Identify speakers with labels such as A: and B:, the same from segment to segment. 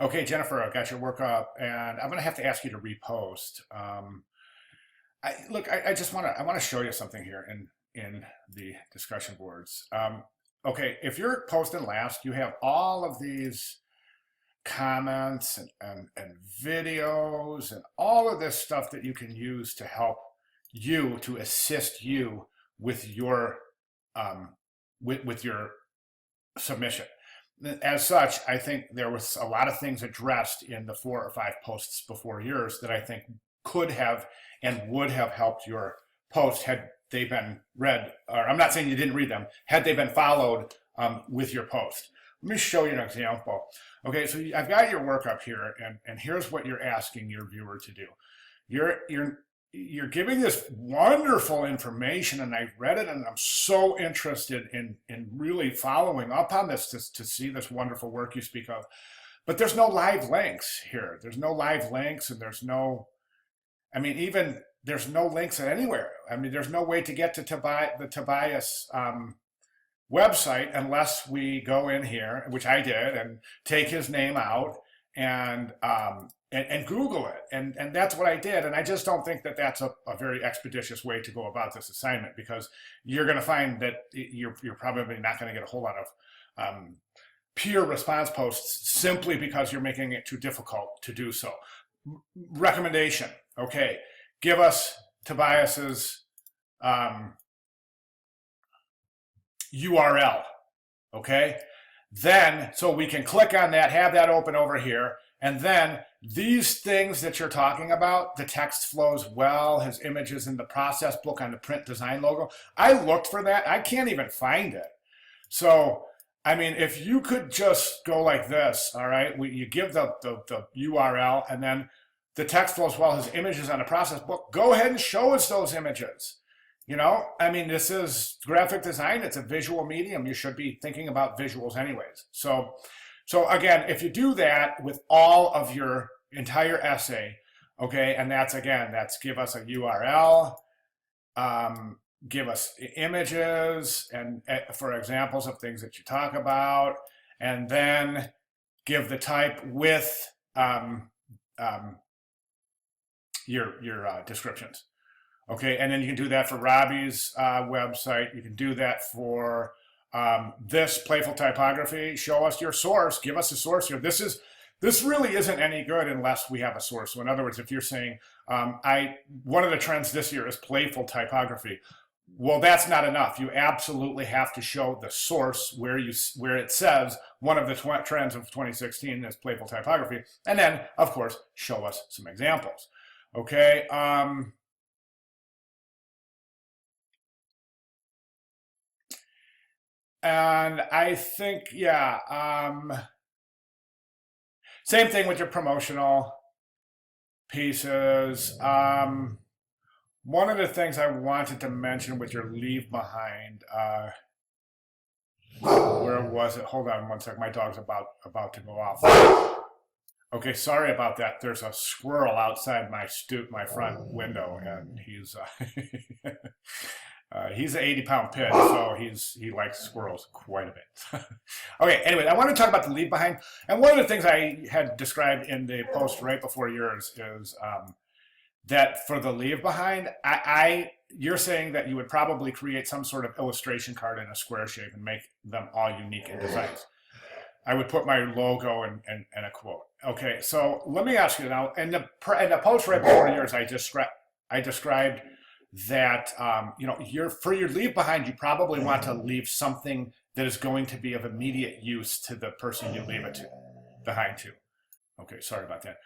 A: Okay, Jennifer, I got your work up, and I'm gonna have to ask you to repost. I just want to show you something here in the discussion boards. Okay, if you're posting last, you have all of these comments and videos and all of this stuff that you can use to help you to assist you with your um, with your submission. As such, I think there was a lot of things addressed in the 4 or 5 posts before yours that I think could have and would have helped your post had they been read, or I'm not saying you didn't read them, had they been followed with your post. Let me show you an example. Okay, so I've got your work up here, and here's what you're asking your viewer to do. You're giving this wonderful information, and I read it, and I'm so interested in really following up on this to see this wonderful work you speak of. But there's no live links here. There's no live links, and there's no, I mean, even there's no links anywhere. I mean, there's no way to get to the Tobias website unless we go in here, which I did, and take his name out and Google it. And that's what I did. And I just don't think that that's a very expeditious way to go about this assignment, because you're going to find that you're probably not going to get a whole lot of peer response posts simply because you're making it too difficult to do so. Recommendation, okay, give us Tobias's URL, okay? Then, so we can click on that, have that open over here, and then these things that you're talking about, the text flows well, his images in the process book on the print design logo. I looked for that. I can't even find it. So, I mean, if you could just go like this, all right, you give the URL, and then the text flows well, his images on the process book, go ahead and show us those images. You know, I mean, this is graphic design. It's a visual medium. You should be thinking about visuals anyways. So again, if you do that with all of your entire essay, okay, and that's give us a URL, give us images and for examples of things that you talk about, and then give the type with your descriptions. Okay, and then you can do that for Robbie's website. You can do that for this Playful Typography. Show us your source. Give us a source here. This really isn't any good unless we have a source. So in other words, if you're saying one of the trends this year is Playful Typography, well, that's not enough. You absolutely have to show the source where it says one of the trends of 2016 is Playful Typography, and then of course show us some examples. Okay. And I think, yeah, same thing with your promotional pieces. One of the things I wanted to mention with your leave behind, where was it? Hold on one sec. My dog's about to go off. Okay, sorry about that. There's a squirrel outside my front window, and he's he's an 80-pound pit, so he likes squirrels quite a bit. Okay, anyway, I want to talk about the leave behind. And one of the things I had described in the post right before yours is that for the leave behind, you're saying that you would probably create some sort of illustration card in a square shape and make them all unique in designs. I would put my logo and a quote. Okay, so let me ask you now, in the post right before yours, I described that for your leave behind, you probably want to leave something that is going to be of immediate use to the person you leave it behind to. Okay, sorry about that.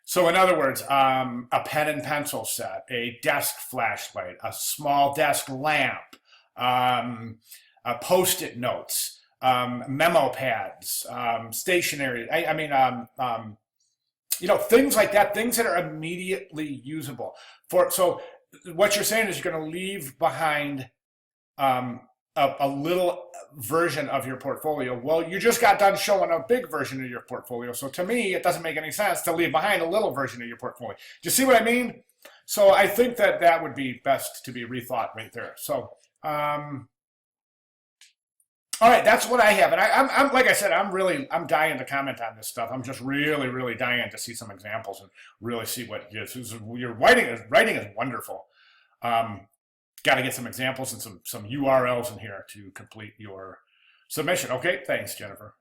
A: So in other words, a pen and pencil set, a desk flashlight, a small desk lamp, Post-it notes, memo pads, stationery. Things like that, things that are immediately usable. So what you're saying is you're going to leave behind a little version of your portfolio. Well, you just got done showing a big version of your portfolio. So to me, it doesn't make any sense to leave behind a little version of your portfolio. Do you see what I mean? So I think that would be best to be rethought right there. So, All right, that's what I have, and I'm like I said, I'm dying to comment on this stuff. I'm just really dying to see some examples and really see what it is. Your writing is wonderful. Got to get some examples and some URLs in here to complete your submission. Okay, thanks, Jennifer.